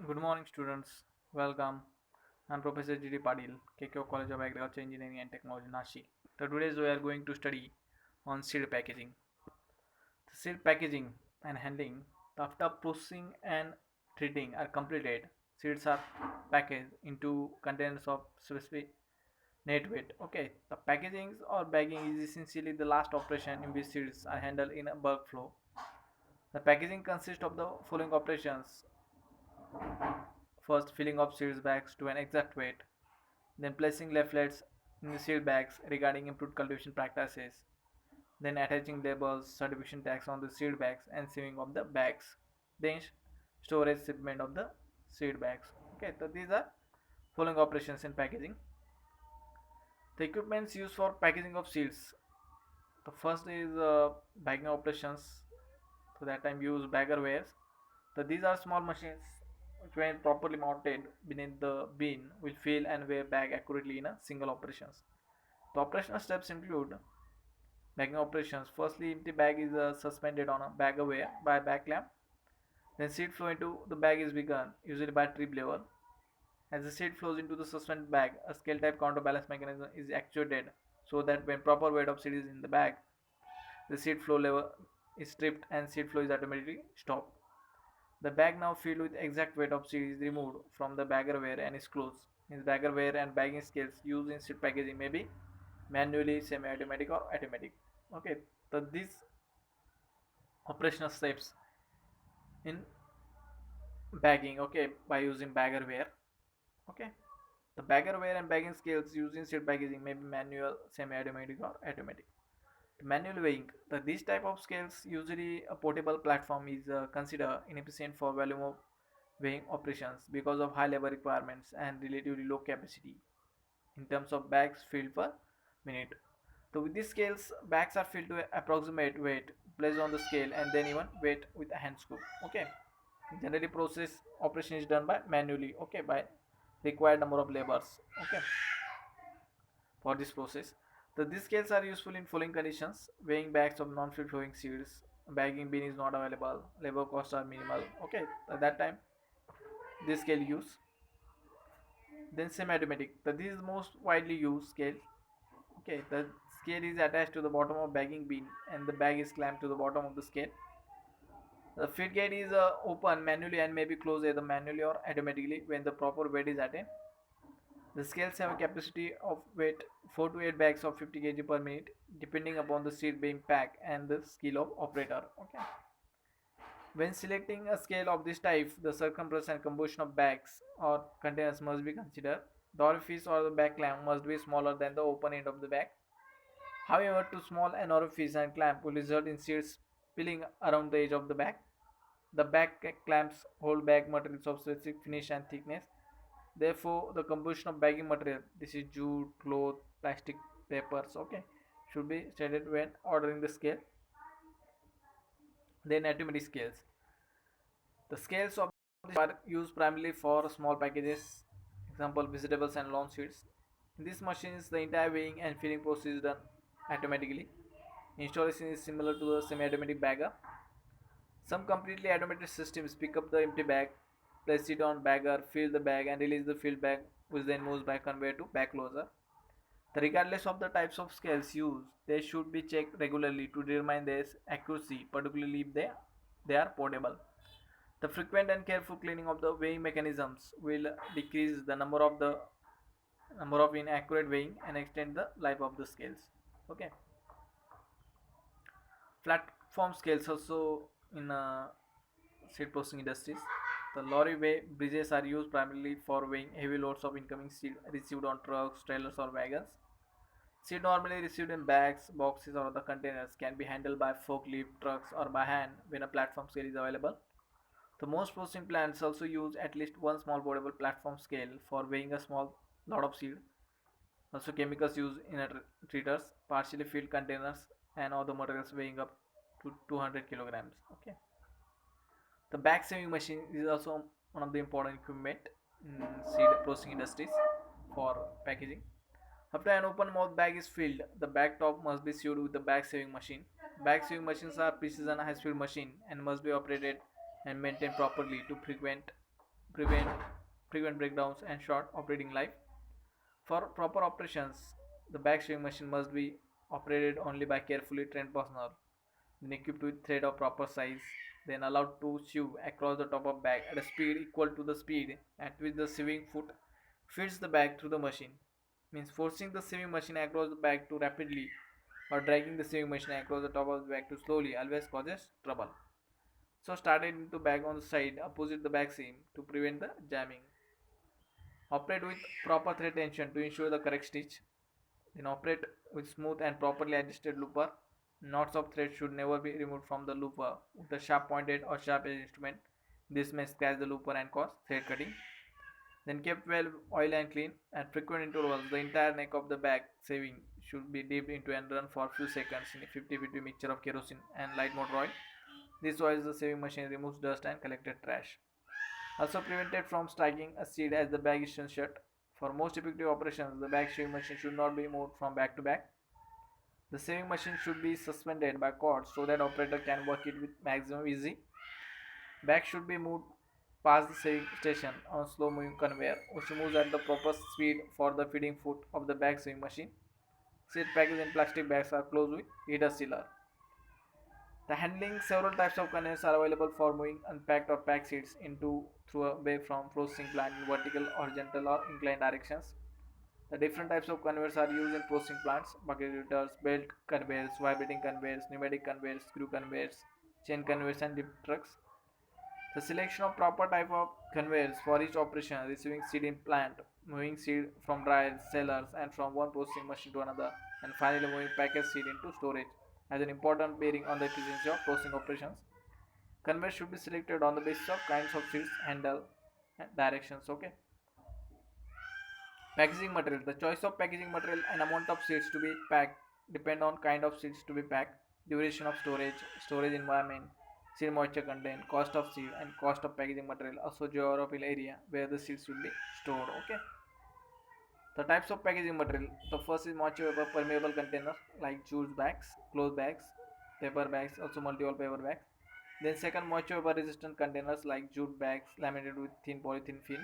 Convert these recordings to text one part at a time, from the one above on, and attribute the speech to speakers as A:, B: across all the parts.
A: Good morning, students. Welcome. I'm Professor G.D. Padil, KKO College of Agriculture, Engineering and Technology, Nashik. So today we are going to study on seed packaging. The seed packaging and handling. After processing and treating are completed, seeds are packaged into containers of specific net weight. Okay, the packaging or bagging is essentially the last operation in which seeds are handled in a bulk flow. The packaging consists of the following operations. First, filling of seeds bags to an exact weight, then placing leaflets in the seed bags regarding improved cultivation practices, then attaching labels, certification tags on the seed bags and sealing of the bags, then storage shipment of the seed bags. Okay, so these are following operations in packaging. The equipments used for packaging of seeds. The first is bagging operations. So that time use bagger wares. So these are small machines which when properly mounted beneath the bin will fill and weigh bag accurately in a single operations. The operational steps include bagging operations. Firstly, empty bag is suspended on a bag away by a bag clamp. Then seed flow into the bag is begun, usually by trip level. As the seed flows into the suspended bag, a scale type counterbalance mechanism is actuated so that when proper weight of seed is in the bag, the seed flow level is stripped and seed flow is automatically stopped. The bag now filled with exact weight of seed is removed from the baggerware and is closed. His baggerware and bagging scales used in seed packaging may be manually, semi-automatic or automatic. Okay, so these operational steps in bagging, okay, by using baggerware. Okay, the baggerware and bagging scales used in seed packaging may be manual, semi-automatic or automatic. The manual weighing. This type of scales, usually a portable platform, is considered inefficient for volume of weighing operations because of high labor requirements and relatively low capacity in terms of bags filled per minute. So with these scales, bags are filled to approximate weight placed on the scale and then even weight with a hand scoop. Okay. Generally, process operation is done by manually. Okay, by required number of labors. Okay, for this process. These scales are useful in following conditions: weighing bags of non-free flowing seeds, bagging bin is not available, labor costs are minimal. Okay, at that time this scale use. Then semi-automatic. This is most widely used scale. Okay, the scale is attached to the bottom of bagging bin and the bag is clamped to the bottom of the scale. The feed gate is open manually and may be closed either manually or automatically when the proper weight is attained. The scales have a capacity of weight 4 to 8 bags of 50 kg per minute depending upon the seed being packed and the skill of operator. Okay. When selecting a scale of this type, the circumference and composition of bags or containers must be considered. The orifice or the bag clamp must be smaller than the open end of the bag. However, too small an orifice and clamp will result in seeds spilling around the edge of the bag. The bag clamps hold bag materials of specific finish and thickness. Therefore, the composition of bagging material, this is jute, cloth, plastic, papers, okay, should be studied when ordering the scale. Then automatic scales. The scales of this are used primarily for small packages, example vegetables and lawn seeds. In these machines, the entire weighing and filling process is done automatically. Installation is similar to the semi-automatic bagger. Some completely automated systems pick up the empty bag, place it on bagger, fill the bag, and release the filled bag, which then moves by conveyor to bag closer. Regardless of the types of scales used, they should be checked regularly to determine their accuracy, particularly if they are portable. The frequent and careful cleaning of the weighing mechanisms will decrease the number of inaccurate weighing and extend the life of the scales. Okay, platform scales also in seed processing industries. The lorry weigh bridges are used primarily for weighing heavy loads of incoming seed received on trucks, trailers, or wagons. Seed normally received in bags, boxes, or other containers can be handled by forklift, trucks, or by hand when a platform scale is available. The most processing plants also use at least one small portable platform scale for weighing a small lot of seed. Also, chemicals used in treaters, partially filled containers, and other materials weighing up to 200 kilograms. Okay. The bag saving machine is also one of the important equipment in seed processing industries for packaging. After an open mouth bag is filled, the bag top must be sealed with the bag saving machine. Bag saving machines are precision high speed machine and must be operated and maintained properly to prevent prevent prevent breakdowns and short operating life. For proper operations, the bag sewing machine must be operated only by carefully trained personnel, then equipped with thread of proper size, then allowed to sew across the top of bag at a speed equal to the speed at which the sewing foot feeds the bag through the machine. Means forcing the sewing machine across the bag too rapidly or dragging the sewing machine across the top of the bag too slowly always causes trouble. So start it into bag on the side opposite the bag seam to prevent the jamming. Operate with proper thread tension to ensure the correct stitch. Then operate with smooth and properly adjusted looper. Knots of thread should never be removed from the looper with a sharp pointed or sharp edged instrument. This may scratch the looper and cause thread cutting. Then kept well oiled and clean. At frequent intervals, the entire neck of the bag saving should be dipped into and run for a few seconds in a 50-50 mixture of kerosene and light motor oil. This oils the saving machine removes dust and collected trash. Also prevented from striking a seed as the bag is shut. For most effective operations, the bag sewing machine should not be moved from bag to bag. The sewing machine should be suspended by cords so that operator can work it with maximum ease. Bag should be moved past the sewing station on slow moving conveyor, which moves at the proper speed for the feeding foot of the bag sewing machine. Seed packaged in plastic bags are closed with heater sealer. The handling several types of conveyors are available for moving unpacked or packed seeds into through a way from processing plant in vertical, horizontal, or inclined directions. The different types of conveyors are used in processing plants: bucket routers, belt conveyors, vibrating conveyors, pneumatic conveyors, screw conveyors, chain conveyors, and dip trucks. The selection of proper type of conveyors for each operation: receiving seed in plant, moving seed from dryers, cellars, and from one processing machine to another, and finally moving packaged seed into storage, has an important bearing on the efficiency of processing operations. Conveyors should be selected on the basis of kinds of seeds, handle, and directions. Okay. Packaging material. The choice of packaging material and amount of seeds to be packed depend on kind of seeds to be packed, duration of storage, storage environment, seed moisture content, cost of seed, and cost of packaging material. Also, geographical area where the seeds will be stored. Okay. The types of packaging material. The first is moisture vapor permeable container like jute bags, cloth bags, paper bags, also multi-wall paper bags. Then second, moisture vapor resistant containers like jute bags laminated with thin polythene film.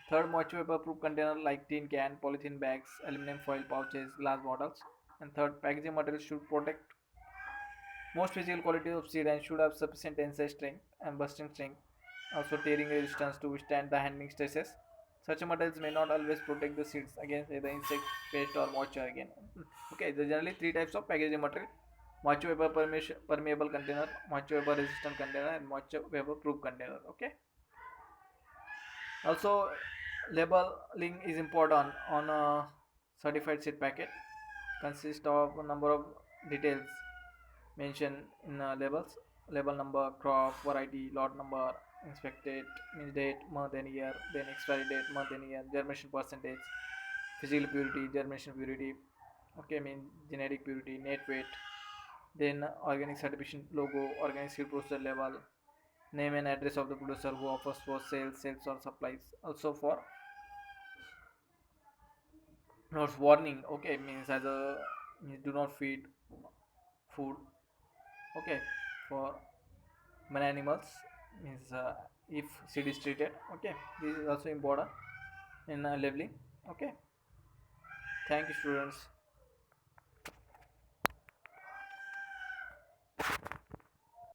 A: Third, moisture vapor proof container like tin can, polythene bags, aluminum foil pouches, glass bottles. And third, packaging material should protect most physical qualities of seed and should have sufficient tensile strength and bursting strength, also tearing resistance to withstand the handling stresses. Such materials may not always protect the seeds against either insect, pest, or moisture again. Okay, there are generally three types of packaging material: moisture vapor permeable container, moisture vapor resistant container, and moisture vapor proof container. Okay. Also, labeling is important on a certified seed packet. Consists of a number of details mentioned in labels: label number, crop, variety, lot number, inspected means date, month and year, then expiry date, month and year, germination percentage, physical purity, germination purity, okay, mean genetic purity, net weight, then organic certification logo, organic seed processor label, name and address of the producer who offers for sales or supplies. Also for notes warning, okay, means as a means do not feed food, okay, for many animals, means if seed is treated, okay, this is also important in labeling. Okay, thank you students.